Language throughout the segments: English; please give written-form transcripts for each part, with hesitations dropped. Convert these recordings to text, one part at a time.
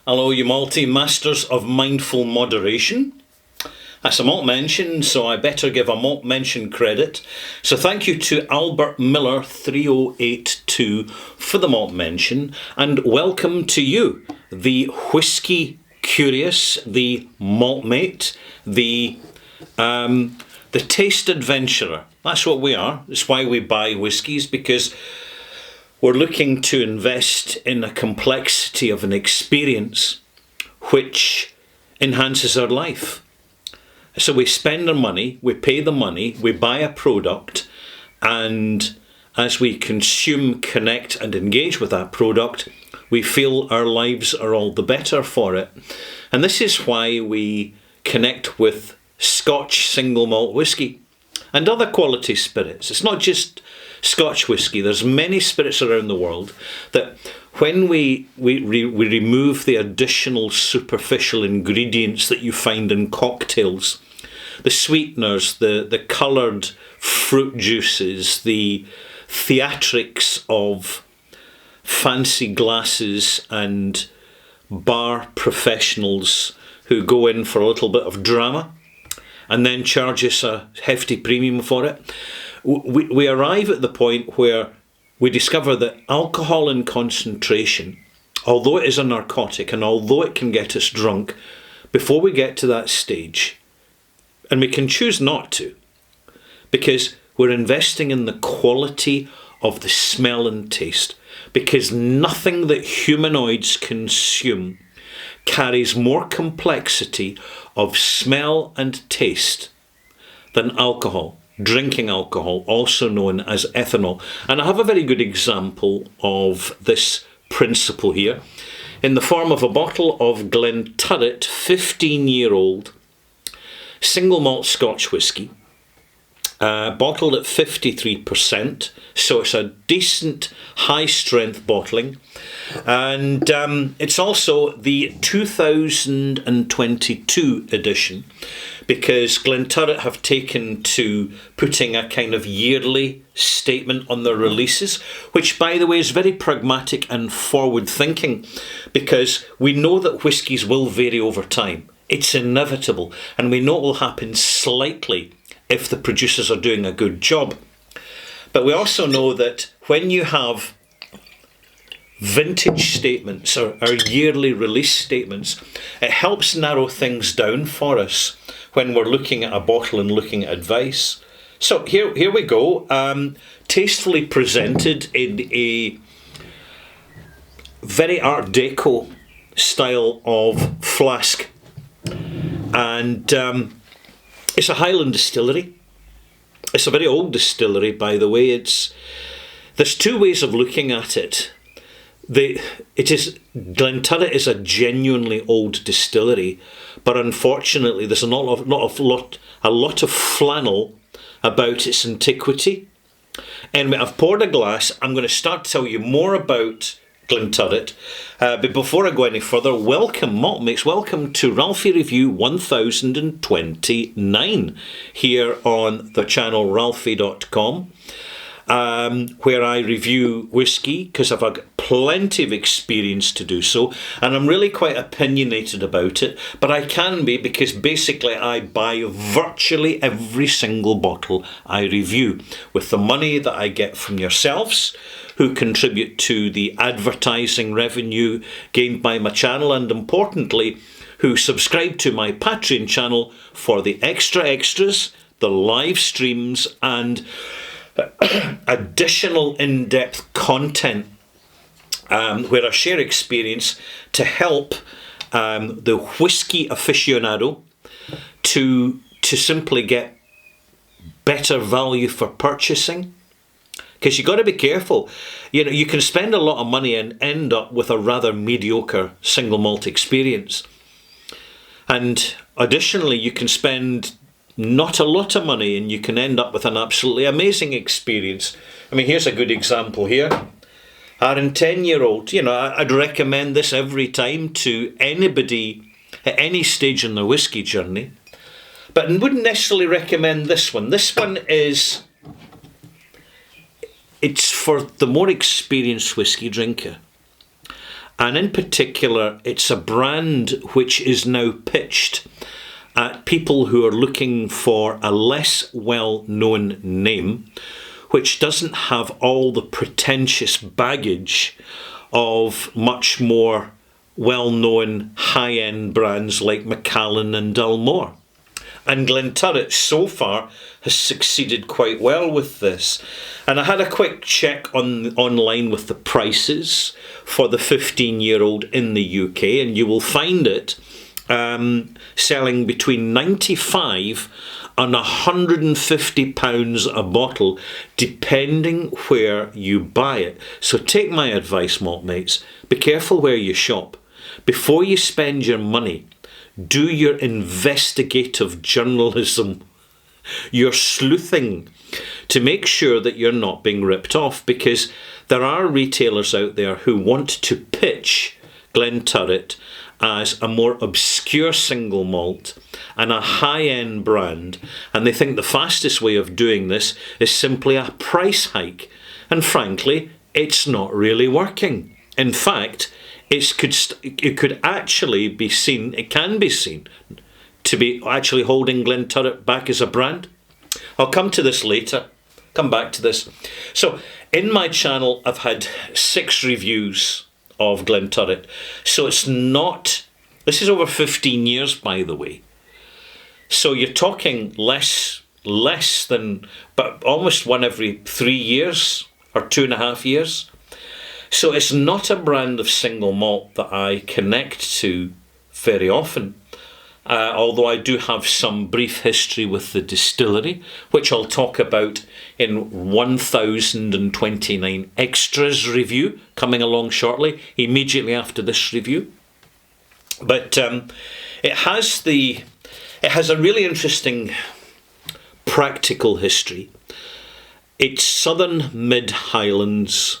Hello, you multi-masters of mindful moderation. That's a malt mention, so I better give a malt mention credit. So thank you to Albert Miller 3082 for the malt mention, and welcome to you, the whiskey curious, the malt mate, the taste adventurer. That's what we are. It's why we buy whiskies, because we're looking to invest in a complexity of an experience which enhances our life. So we spend our money, we pay the money, we buy a product, and as we consume, connect and engage with that product, we feel our lives are all the better for it. And this is why we connect with Scotch single malt whisky and other quality spirits. It's not just Scotch whisky. There's many spirits around the world that when we remove the additional superficial ingredients that you find in cocktails, the sweeteners, the coloured fruit juices, the theatrics of fancy glasses and bar professionals who go in for a little bit of drama and then charge us a hefty premium for it, we arrive at the point where we discover that alcohol in concentration, although it is a narcotic and although it can get us drunk, before we get to that stage, and we can choose not to, because we're investing in the quality of the smell and taste, because nothing that humanoids consume carries more complexity of smell and taste than alcohol. Drinking alcohol, also known as ethanol. And I have a very good example of this principle here in the form of a bottle of Glenturret 15-year-old single malt Scotch whisky, bottled at 53%, so it's a decent high strength bottling, and it's also the 2022 edition, because Glenturret have taken to putting a kind of yearly statement on their releases, which, by the way, is very pragmatic and forward-thinking, because we know that whiskies will vary over time. It's inevitable, and we know it will happen slightly if the producers are doing a good job. But we also know that when you have vintage statements or yearly release statements, it helps narrow things down for us when we're looking at a bottle and looking at advice. So here we go, tastefully presented in a very Art Deco style of flask, and it's a Highland distillery. It's a very old distillery, by the way. There's two ways of looking at it. Glenturret is a genuinely old distillery, but unfortunately there's a lot of flannel about its antiquity. Anyway, I've poured a glass. I'm going to start to tell you more about Glenturret, but before I go any further, welcome Maltmates, welcome to Ralphie Review 1029 here on the channel ralphie.com. Where I review whiskey because I've got plenty of experience to do so, and I'm really quite opinionated about it, but I can be because basically I buy virtually every single bottle I review with the money that I get from yourselves who contribute to the advertising revenue gained by my channel, and importantly who subscribe to my Patreon channel for the extras, the live streams and additional in-depth content where I share experience to help the whiskey aficionado to simply get better value for purchasing. Because you've got to be careful. You know, you can spend a lot of money and end up with a rather mediocre single malt experience. And additionally, you can spend not a lot of money and you can end up with an absolutely amazing experience. I mean, here's a good example here. Our 10-year-old, you know, I'd recommend this every time to anybody at any stage in their whiskey journey, but I wouldn't necessarily recommend this one. This one it's for the more experienced whiskey drinker. And in particular, it's a brand which is now pitched at people who are looking for a less well-known name, which doesn't have all the pretentious baggage of much more well-known high-end brands like Macallan and Dalmore. And Glenturret so far has succeeded quite well with this. And I had a quick check online with the prices for the 15-year-old in the UK, and you will find it selling between £95 and £150 a bottle, depending where you buy it. So take my advice, malt mates. Be careful where you shop. Before you spend your money, do your investigative journalism, your sleuthing, to make sure that you're not being ripped off, because there are retailers out there who want to pitch Glenturret as a more obscure single malt and a high-end brand, and they think the fastest way of doing this is simply a price hike. And frankly, it's not really working. In fact, it could actually be seen, it can be seen, to be actually holding Glenturret back as a brand. I'll come to this later, come back to this. So, in my channel, I've had 6 reviews of Glenturret. So it's not, this is over 15 years, by the way. So you're talking less than, but almost one every 3 years or 2.5 years. So it's not a brand of single malt that I connect to very often. Although I do have some brief history with the distillery, which I'll talk about in 1029 Extras review, coming along shortly, immediately after this review. But it has a really interesting practical history. It's southern mid-Highlands,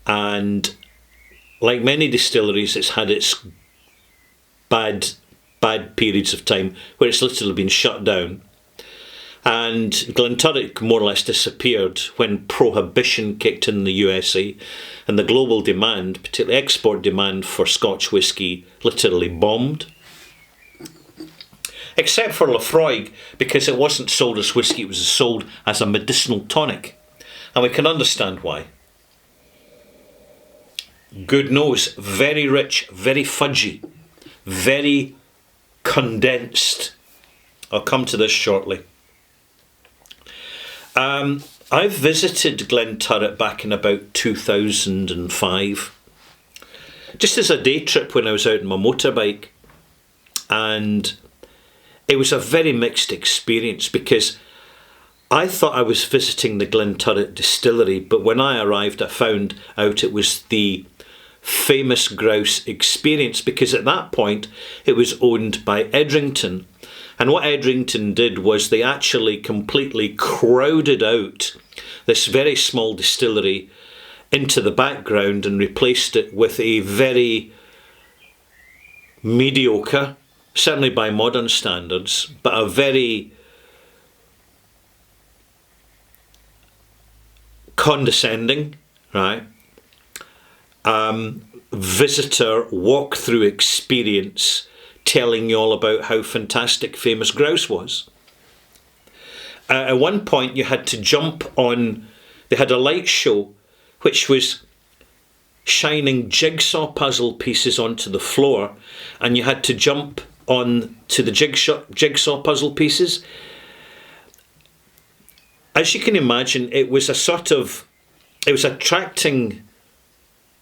and like many distilleries, it's had its bad periods of time where it's literally been shut down. And Glenturret more or less disappeared when prohibition kicked in the USA, and the global demand, particularly export demand for Scotch whisky, literally bombed. Except for Laphroaig, because it wasn't sold as whisky, it was sold as a medicinal tonic. And we can understand why. Good nose, very rich, very fudgy, very condensed. I'll come to this shortly. I've visited Glenturret back in about 2005, just as a day trip when I was out on my motorbike, and it was a very mixed experience because I thought I was visiting the Glenturret distillery, but when I arrived I found out it was the Famous Grouse Experience, because at that point it was owned by Edrington. And what Edrington did was they actually completely crowded out this very small distillery into the background and replaced it with a very mediocre, certainly by modern standards, but a very condescending, right, visitor walk-through experience, telling you all about how fantastic Famous Grouse was. At one point you had to jump on, they had a light show which was shining jigsaw puzzle pieces onto the floor, and you had to jump on to the jigsaw puzzle pieces. As you can imagine, it was attracting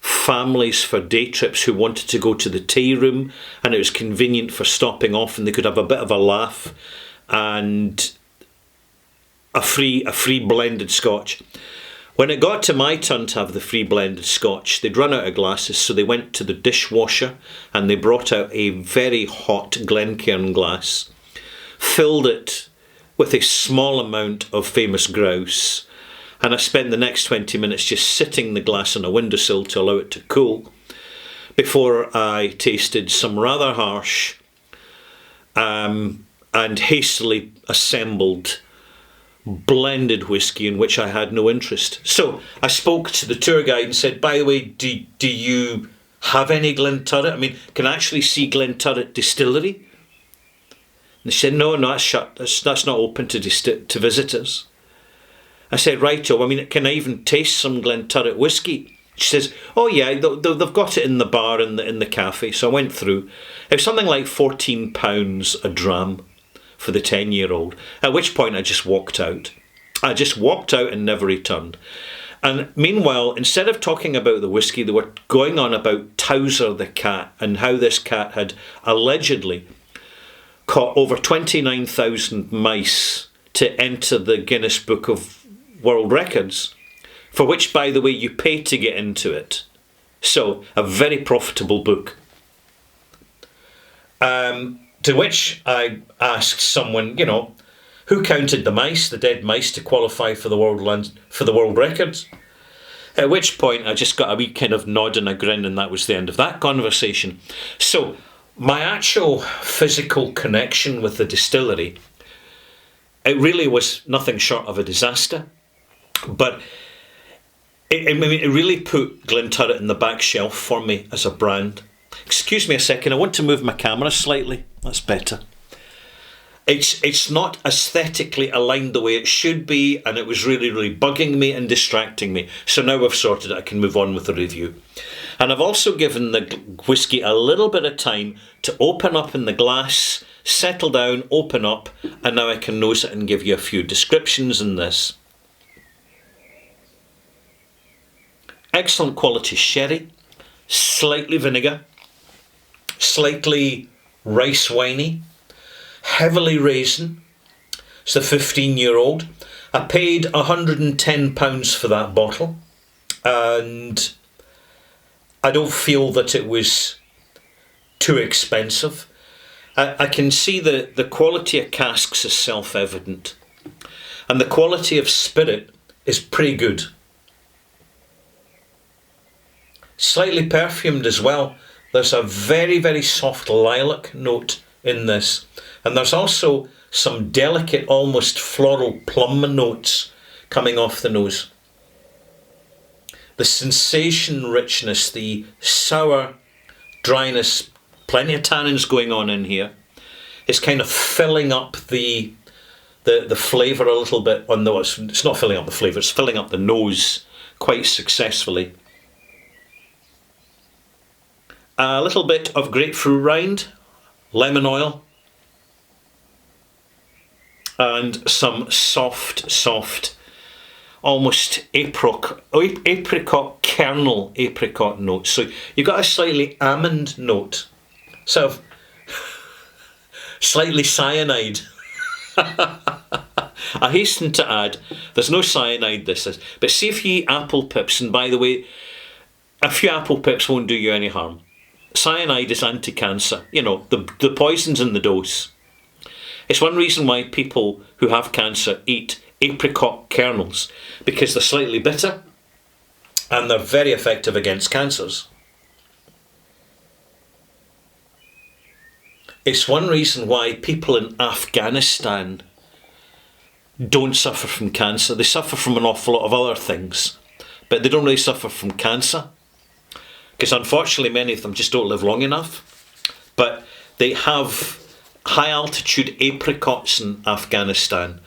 families for day trips who wanted to go to the tea room, and it was convenient for stopping off, and they could have a bit of a laugh and a free blended scotch. When it got to my turn to have the free blended scotch, they'd run out of glasses, so they went to the dishwasher and they brought out a very hot Glencairn glass, filled it with a small amount of Famous Grouse, and I spent the next 20 minutes just sitting the glass on a windowsill to allow it to cool before I tasted some rather harsh and hastily assembled blended whisky in which I had no interest. So I spoke to the tour guide and said, by the way, do you have any Glenturret? I mean, can I actually see Glenturret Distillery? And they said, no, that's shut. That's not open to visitors. I said, righto, I mean, can I even taste some Glenturret whiskey? She says, oh yeah, they've got it in the bar in the cafe. So I went through. It was something like £14 a dram for the 10-year-old. At which point I just walked out. I just walked out and never returned. And meanwhile, instead of talking about the whiskey, they were going on about Towser the cat and how this cat had allegedly caught over 29,000 mice to enter the Guinness Book of World Records, for which, by the way, you pay to get into it. So, a very profitable book. To which I asked someone, who counted the mice, the dead mice, to qualify for the world records? At which point I just got a wee kind of nod and a grin, and that was the end of that conversation. So, my actual physical connection with the distillery, it really was nothing short of a disaster. But it really put Glenturret in the back shelf for me as a brand. Excuse me a second, I want to move my camera slightly. That's better. It's not aesthetically aligned the way it should be, and it was really, really bugging me and distracting me. So now we've sorted it, I can move on with the review. And I've also given the whiskey a little bit of time to open up in the glass, settle down, open up, and now I can nose it and give you a few descriptions in this. Excellent quality sherry, slightly vinegar, slightly rice winey, heavily raisin. It's a 15-year-old. I paid £110 for that bottle, and I don't feel that it was too expensive. I can see the quality of casks is self-evident, and the quality of spirit is pretty good. Slightly perfumed as well. There's a very, very soft lilac note in this. And there's also some delicate, almost floral plum notes coming off the nose. The sensation richness, the sour dryness, plenty of tannins going on in here. It's kind of filling up the flavour a little bit. Oh no, it's not filling up the flavour, it's filling up the nose quite successfully. A little bit of grapefruit rind, lemon oil, and some soft, almost apricot kernel apricot notes. So you've got a slightly almond note, sort of slightly cyanide. I hasten to add, there's no cyanide this is, but see if you eat apple pips, and by the way, a few apple pips won't do you any harm. Cyanide is anti-cancer, the poison's in the dose. It's one reason why people who have cancer eat apricot kernels, because they're slightly bitter and they're very effective against cancers. It's one reason why people in Afghanistan don't suffer from cancer. They suffer from an awful lot of other things, but they don't really suffer from cancer. Because unfortunately many of them just don't live long enough. But they have high altitude apricots in Afghanistan.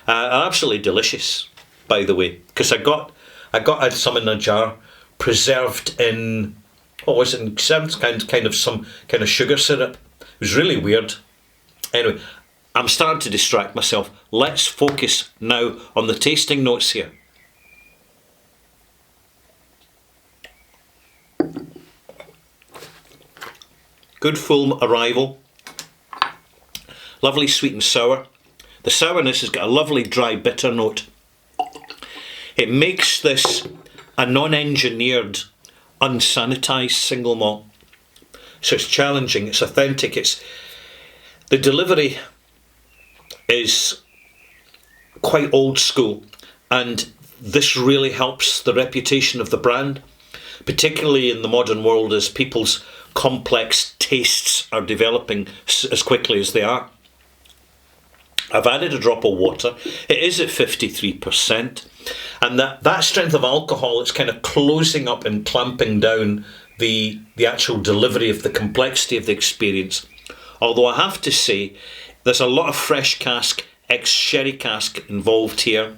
Are absolutely delicious, by the way. Because I got some in a jar, preserved in, what was it, some kind of sugar syrup. It was really weird. Anyway, I'm starting to distract myself. Let's focus now on the tasting notes here. Good full arrival. Lovely sweet and sour. The sourness has got a lovely dry bitter note. It makes this a non-engineered, unsanitised single malt. So it's challenging, it's authentic, the delivery is quite old school, and this really helps the reputation of the brand, particularly in the modern world as people's complex tastes are developing as quickly as they are. I've added a drop of water. It is at 53%, and that strength of alcohol, it's kind of closing up and clamping down the actual delivery of the complexity of the experience. Although I have to say, there's a lot of fresh cask, ex-sherry cask involved here,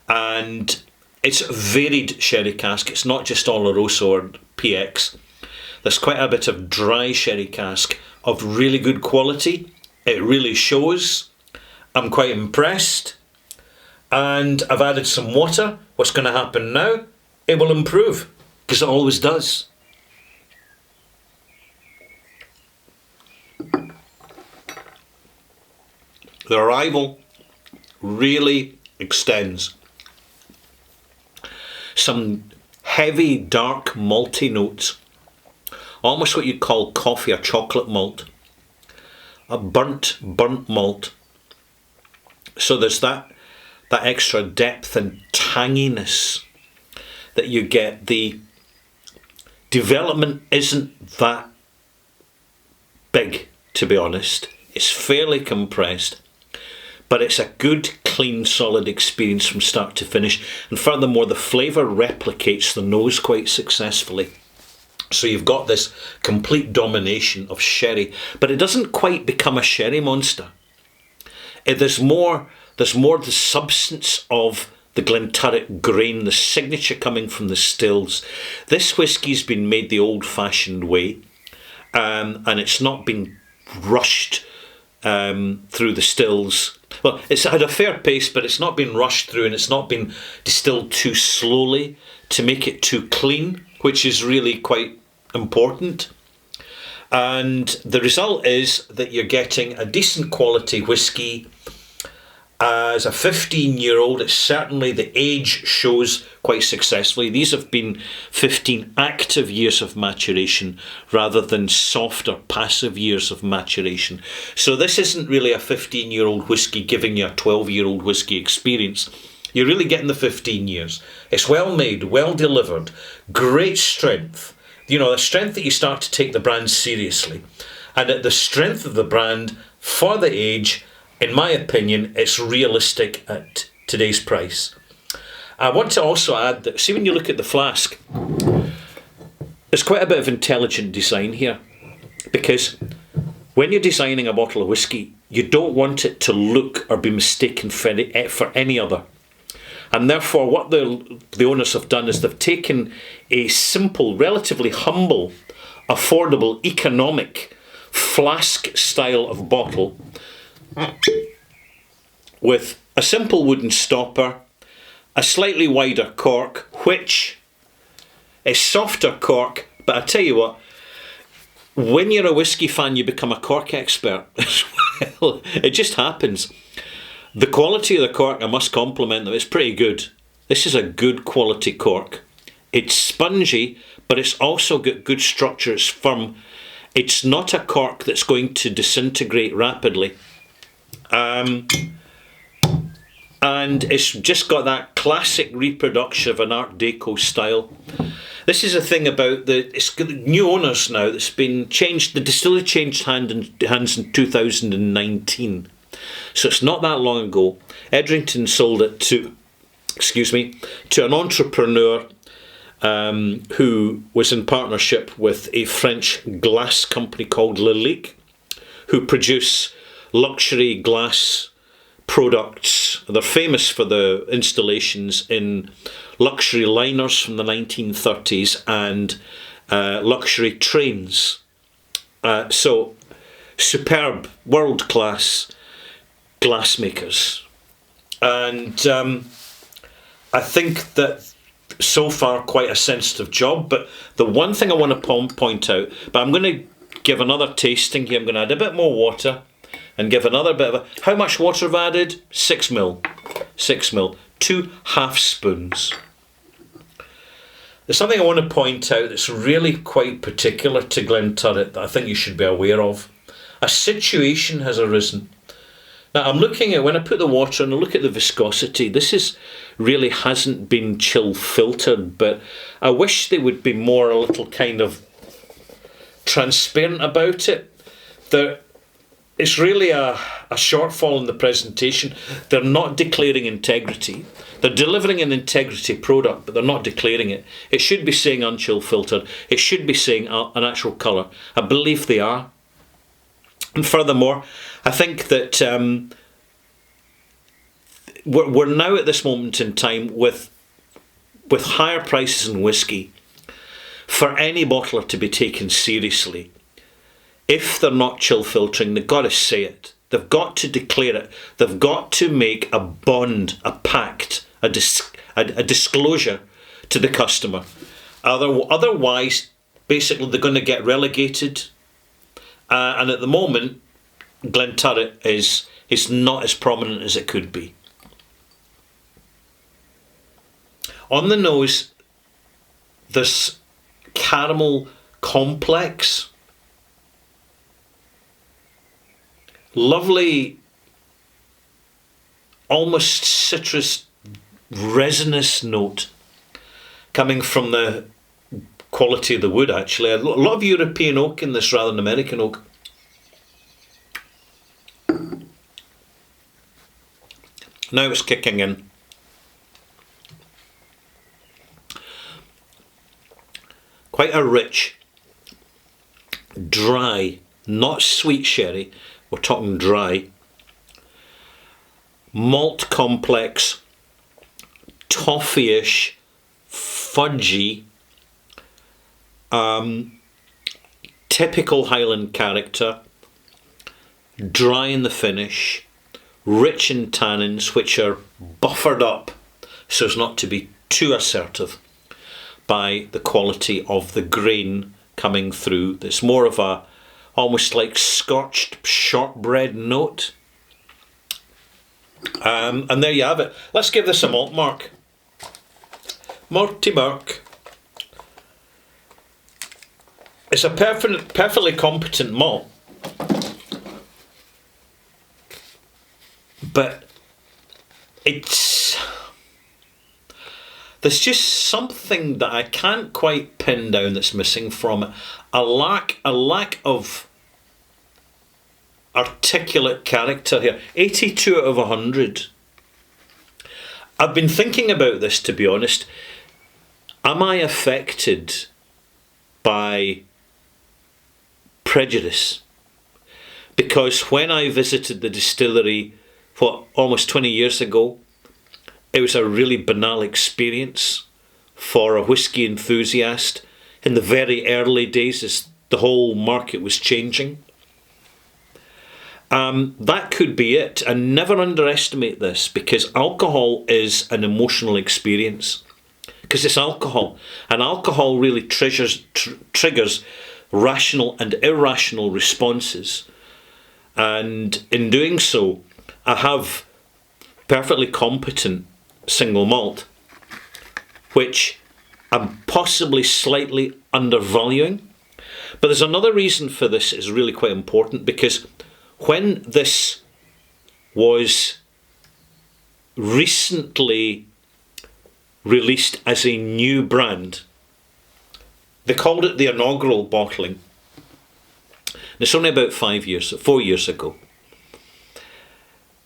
and it's varied sherry cask. It's not just Oloroso or PX. There's quite a bit of dry sherry cask of really good quality. It really shows. I'm quite impressed. And I've added some water. What's going to happen now? It will improve, because it always does. The arrival really extends. Some heavy, dark, malty notes. Almost what you'd call coffee or chocolate malt. A burnt malt. So there's that extra depth and tanginess that you get. The development isn't that big, to be honest. It's fairly compressed, but it's a good, clean, solid experience from start to finish. And furthermore, the flavour replicates the nose quite successfully. So you've got this complete domination of sherry, but it doesn't quite become a sherry monster. There's more the substance of the Glenturret grain, the signature coming from the stills. This whiskey's been made the old-fashioned way, and it's not been rushed through the stills. Well, it's had a fair pace, but it's not been rushed through, and it's not been distilled too slowly to make it too clean, which is really quite important. And the result is that you're getting a decent quality whiskey. As a 15-year-old, it's certainly, the age shows quite successfully. These have been 15 active years of maturation rather than softer, passive years of maturation. So this isn't really a 15-year-old whiskey giving you a 12-year-old whiskey experience. You're really getting the 15 years. It's well made, well delivered, great strength. You know, the strength that you start to take the brand seriously. And at the strength of the brand, for the age, in my opinion, it's realistic at today's price. I want to also add that, see, when you look at the flask, there's quite a bit of intelligent design here. Because when you're designing a bottle of whiskey, you don't want it to look or be mistaken for any other. And therefore, what the owners have done is they've taken a simple, relatively humble, affordable, economic flask style of bottle with a simple wooden stopper, a slightly wider cork, which is softer cork, but I tell you what, when you're a whiskey fan, you become a cork expert as well. It just happens. The quality of the cork, I must compliment them, it's pretty good. This is a good quality cork. It's spongy, but it's also got good structure, it's firm. It's not a cork that's going to disintegrate rapidly. And it's just got that classic reproduction of an Art Deco style. This is a thing about it's got new owners now. That's been changed. The distillery changed hands in 2019, so it's not that long ago. Edrington sold it to an entrepreneur who was in partnership with a French glass company called Lalique, who produce luxury glass products. They're famous for the installations in luxury liners from the 1930s and luxury trains. So superb, world-class glassmakers. And I think that so far quite a sensitive job. But the one thing I want to point out, but I'm going to give another tasting here. I'm going to add a bit more water and give another bit of how much water I've added? 6 ml. 6 ml. 2 half spoons. There's something I want to point out that's really quite particular to Glenturret that I think you should be aware of. A situation has arisen. Now I'm looking at, when I put the water in, I look at the viscosity. This really hasn't been chill filtered, but I wish they would be more a little kind of transparent about it. It's really a a shortfall in the presentation. They're not declaring integrity. They're delivering an integrity product, but they're not declaring it. It should be saying unchill filtered. It should be saying a natural colour. I believe they are. And furthermore, I think that we're now at this moment in time with higher prices in whisky. For any bottler to be taken seriously, if they're not chill filtering, they've got to say it. They've got to declare it. They've got to make a bond, a pact, a disclosure to the customer. Otherwise, basically, they're going to get relegated. And at the moment, Glenturret is not as prominent as it could be. On the nose, there's caramel complex. Lovely, almost citrus resinous note coming from the quality of the wood, actually. A lot of European oak in this rather than American oak. Now it's kicking in. Quite a rich, dry, not sweet sherry, we're talking dry, malt complex, toffee-ish, fudgy, typical Highland character, dry in the finish, rich in tannins which are buffered up so as not to be too assertive by the quality of the grain coming through. There's more of a almost like scorched shortbread note. And there you have it. Let's give this a malt mark. Morty Mark. It's a perfectly competent malt. But there's just something that I can't quite pin down that's missing from it. A lack of articulate character here. 82 out of 100. I've been thinking about this, to be honest. Am I affected by prejudice? Because when I visited the distillery, almost 20 years ago, it was a really banal experience for a whisky enthusiast in the very early days as the whole market was changing. That could be it. And never underestimate this, because alcohol is an emotional experience. Because it's alcohol. And alcohol really triggers rational and irrational responses. And in doing so, I have perfectly competent single malt, which I'm possibly slightly undervaluing. But there's another reason for this is really quite important, because when this was recently released as a new brand, they called it the inaugural bottling. It's only about 4 years ago.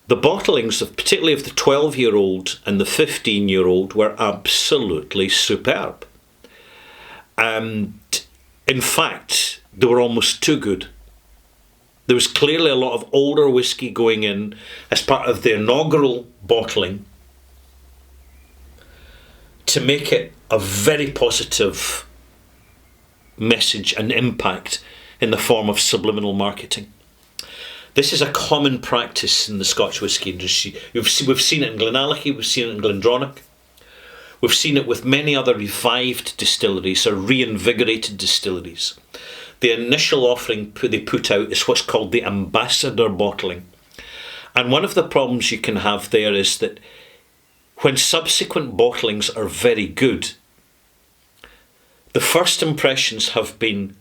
The bottlings, particularly of the 12-year-old and the 15-year-old, were absolutely superb. And in fact, they were almost too good. There was clearly a lot of older whisky going in as part of the inaugural bottling to make it a very positive message and impact in the form of subliminal marketing. This is a common practice in the Scotch whisky industry. We've seen it in Glenallachie, we've seen it in Glendronach. We've seen it with many other revived distilleries or reinvigorated distilleries. The initial offering they put out is what's called the ambassador bottling. And one of the problems you can have there is that when subsequent bottlings are very good, the first impressions have been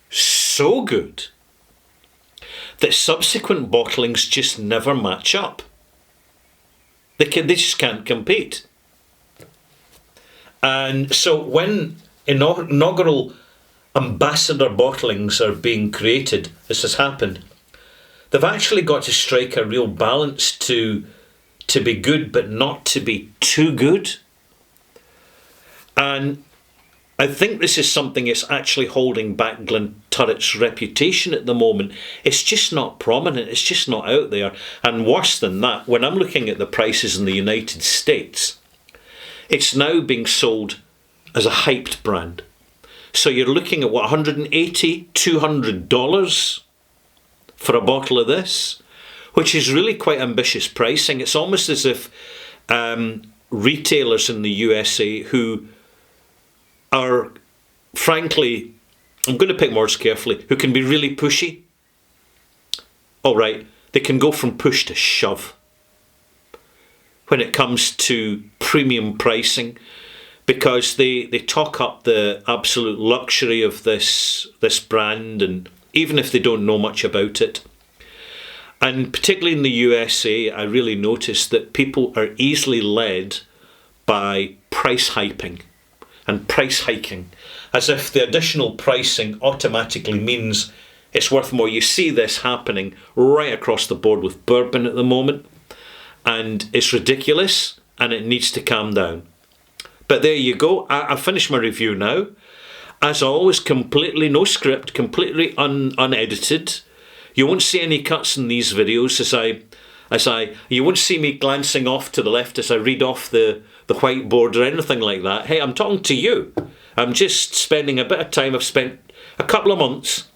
so good that subsequent bottlings just never match up. They just can't compete. And so when inaugural ambassador bottlings are being created, this has happened, they've actually got to strike a real balance to be good but not to be too good. And I think this is something that's actually holding back Glenturret's reputation at the moment. It's just not prominent, it's just not out there. And worse than that, when I'm looking at the prices in the United States, it's now being sold as a hyped brand. So you're looking at what, $180, $200 for a bottle of this, which is really quite ambitious pricing. It's almost as if retailers in the USA who are, frankly, I'm going to pick words carefully, who can be really pushy. All right, they can go from push to shove when it comes to premium pricing, because they talk up the absolute luxury of this brand, and even if they don't know much about it. And particularly in the USA, I really noticed that people are easily led by price hyping and price hiking, as if the additional pricing automatically means it's worth more. You see this happening right across the board with bourbon at the moment, and it's ridiculous and it needs to calm down. But there you go. I've finished my review now. As always, completely no script, completely unedited. You won't see any cuts in these videos you won't see me glancing off to the left as I read off the whiteboard or anything like that. Hey, I'm talking to you. I'm just spending a bit of time. I've spent a couple of months.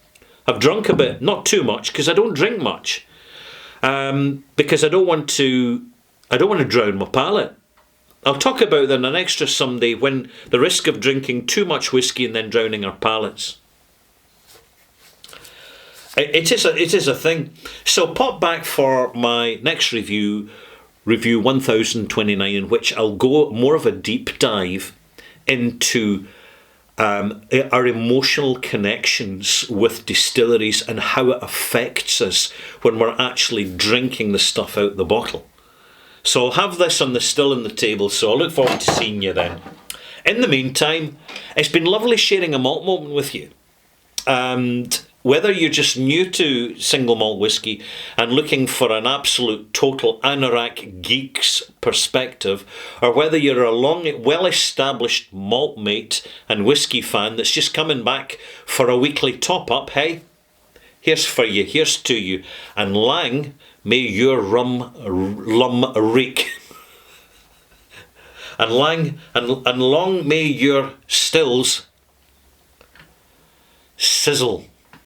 I've drunk a bit, not too much, because I don't drink much. Because I don't want to drown my palate. I'll talk about that in an extra someday, when the risk of drinking too much whiskey and then drowning our palates. It is a thing. So pop back for my next review 1029, in which I'll go more of a deep dive into our emotional connections with distilleries and how it affects us when we're actually drinking the stuff out the bottle. So I'll have this on the still on the table, so I look forward to seeing you then. In the meantime, it's been lovely sharing a malt moment with you. And whether you're just new to single malt whiskey and looking for an absolute total anorak geek's perspective, or whether you're a well-established malt mate and whiskey fan that's just coming back for a weekly top-up, hey, here's for you, here's to you. And Lang, may your lum reek. And long may your stills sizzle.